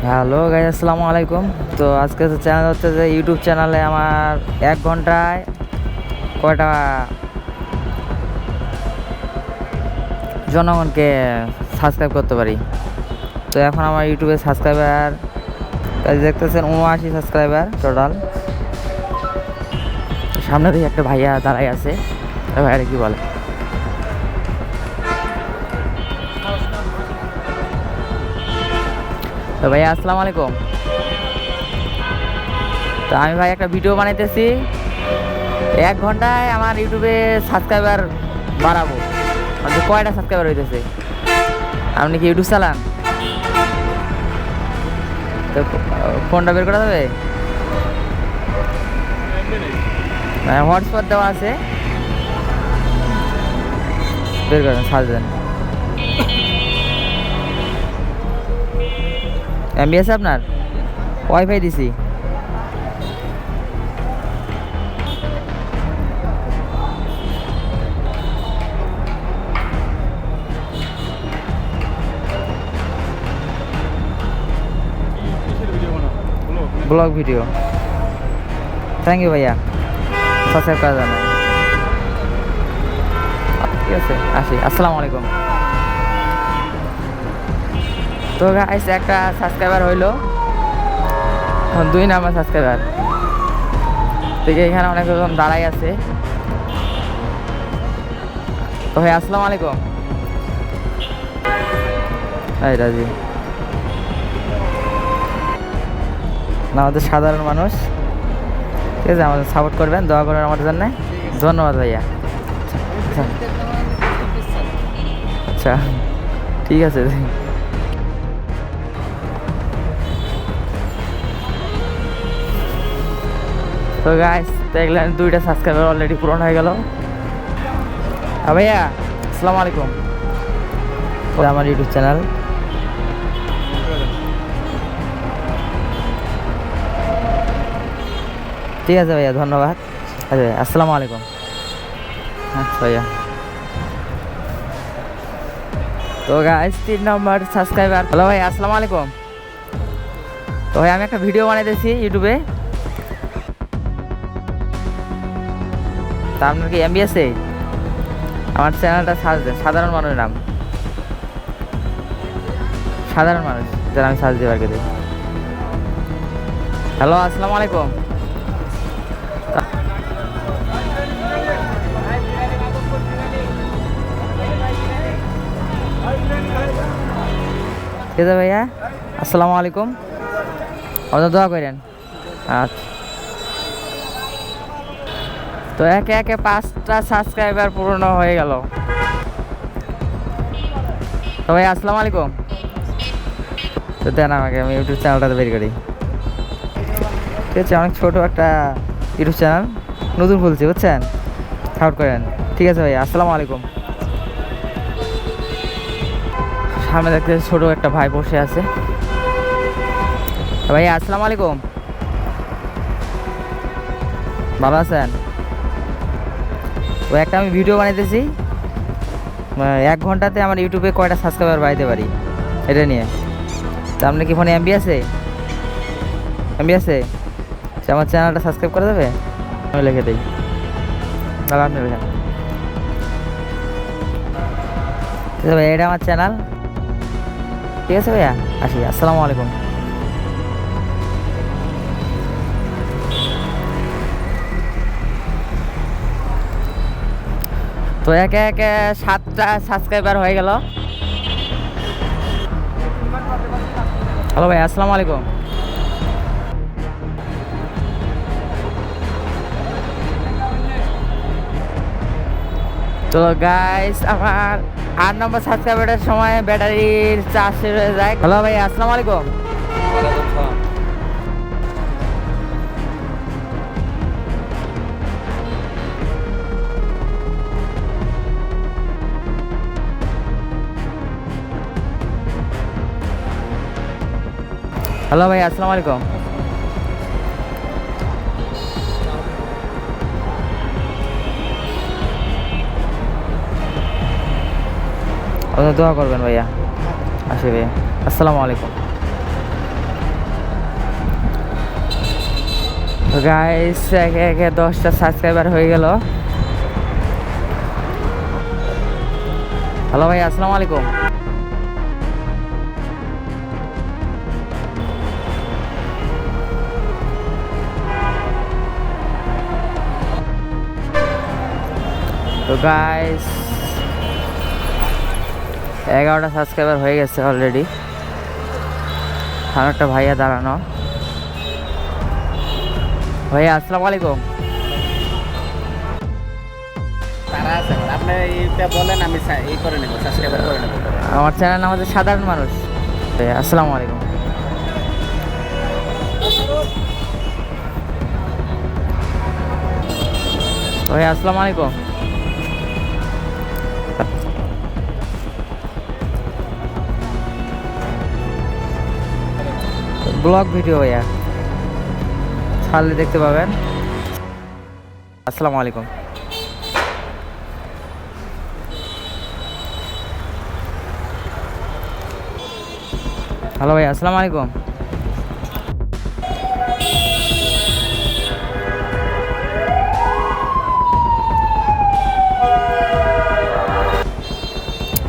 Hello guys, আসসালামু আলাইকুম। তো আজকে চ্যানেল হচ্ছে যে ইউটিউব চ্যানেলে আমার 1 ঘন্টায় কয়টা জনগণকে সাবস্ক্রাইব করতে পারি। তো এখন আমার ইউটিউবে সাবস্ক্রাইবার দেখতেছেন 79 সাবস্ক্রাইবার টোটাল। সামনে থেকে একটা ভাইয়া দাঁড়াই আছে, ভাইয়ারে কি বলে। তো ভাইয়া আসসালামু আলাইকুম। তো আমি ভাই একটা ভিডিও বানাইতেছি, 1 ঘন্টায় আমার ইউটিউবে সাবস্ক্রাইবার বাড়াবো। মানে কয়টা সাবস্ক্রাইবার হইতেছে? আপনি কি ইউটিউব চালান? তো ফোনটা বের করা যাবে? হটস্পট দেওয়া আছে, বের করেন, সার্চ দেন। এমবি আছে আপনার? ওয়াইফাই দিছি। Blog video. থ্যাংক ইউ ভাইয়া, সাবস্ক্রাইব করা জানাই। ঠিক আছে, আসি। আসসালামু আলাইকুম। তো গাইস, একটা সাবস্ক্রাইবার হইলো, 2 নাম্বার সাবস্ক্রাইবার থেকে এখানে অনেকজন দাঁড়াই আছে। তো ভাই আসসালামু আলাইকুম। এই রাজি না, আমাদের সাধারণ মানুষ। ঠিক আছে, আমাদের সাপোর্ট করবেন, দোয়া করবেন আমাদের জন্য। ধন্যবাদ ভাইয়া। আচ্ছা, ঠিক আছে। তো গাইস দেখলেন, 2টা সাবস্ক্রাইবার অলরেডি পূরণ হয়ে গেল। ভাইয়া আসসালামু আলাইকুম। আমার ইউটিউব চ্যানেল। ঠিক আছে ভাইয়া, ধন্যবাদ। আচ্ছা, আসসালামু আলাইকুম। আচ্ছা ভাইয়া। তো গাইস 3 নম্বর সাবস্ক্রাইবার। হ্যালো ভাই, আসসালামু আলাইকুম। তো ভাই আমি একটা ভিডিও বানাইতেছি ইউটিউবে। তা আপনার কি এমবি আছে? আমার চ্যানেলটা সার্চ দেন, সাধারণ মানুষের নাম, সাধারণ মানুষ যারা আমি সার্চ দিয়ে বার করে। হ্যালো, আসসালামু আলাইকুম। ঠিক আছে ভাইয়া, আসসালামু আলাইকুম। আপনার দোয়া করেন। আচ্ছা। তো একে একে 5টা সাবস্ক্রাইবার পূর্ণ হয়ে গেল। তো ভাই আসসালামু আলাইকুম। তো দেন আমাকে, আমি ইউটিউব চ্যানেলটাতে বের করি। ঠিক আছে, অনেক ছোটো একটা ইউটিউব চ্যানেল, নতুন খুলছি, বুঝছেন? সাপোর্ট করেন। ঠিক আছে ভাই, আসসালামু আলাইকুম। সামনে দেখতে ছোটো একটা ভাই বসে আছে। ভাই আসসালামু আলাইকুম, ভালো আছেন? তো একটা আমি ভিডিও বানাইতেছি, 1 ঘন্টাতে আমার ইউটিউবে কয়টা সাবস্ক্রাইবার বাড়াইতে পারি এটা নিয়ে। তো আপনার কি ফোনে এমবি আছে? এমবি আছে? সে আমার চ্যানেলটা সাবস্ক্রাইব করে দেবে? আমি লিখে দিই, তাহলে আপনি লিখেন। ঠিক আছে ভাইয়া, এটা আমার চ্যানেল। ঠিক আছে ভাইয়া, আসি। আসসালামু আলাইকুম। তো একে একে 7টা সাবস্ক্রাইবার হয়ে গেল। হ্যালো ভাই, আসসালামু আলাইকুম। তো গাইস, আমার 8 নম্বর সাবস্ক্রাইবারের সময় ব্যাটারির চার্জ শেষ হয়ে যায়। হ্যালো ভাই, আসসালামু আলাইকুম। হ্যালো ভাই, আসসালামু আলাইকুম। দোয়া করবেন ভাইয়া। আসি ভাইয়া, আসসালামু আলাইকুম। তো গাইস একে একে 10টা সাবস্ক্রাইবার হয়ে গেল। হ্যালো ভাই, আসসালামু আলাইকুম। তো গাইস 11টা সাবস্ক্রাইবার হয়ে গেছে অলরেডি। আর একটা ভাইয়া দাঁড়ানো। ভাইয়া আসসালামু আলাইকুম। তারা আছে, আপনি এইটা বলেন, আমি এই করে নেব, সাবস্ক্রাইব করে নেব। আমার চ্যানেল আমাদের সাধারণ মানুষ। আসসালামু আলাইকুম। ভাইয়া আসসালামু আলাইকুম। ব্লগ ভিডিও ভাইয়া ছাড়লে দেখতে পাবেন। আসসালামু আলাইকুম। হ্যালো ভাই, আসসালামু আলাইকুম।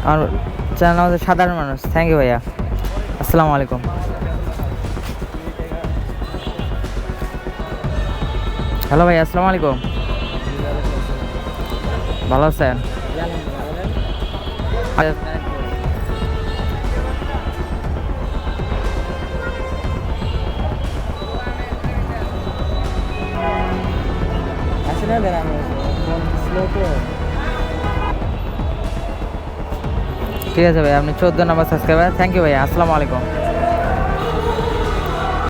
আর চ্যানেল আমাদের সাধারণ মানুষ। থ্যাংক ইউ ভাইয়া। আসসালামু আলাইকুম। হ্যালো ভাই, আসসালামু আলাইকুম। ভালো আছেন? ঠিক আছে ভাই, আপনি 14 নম্বর সাবস্ক্রাইবার। থ্যাংক ইউ ভাইয়া। আসসালামু আলাইকুম।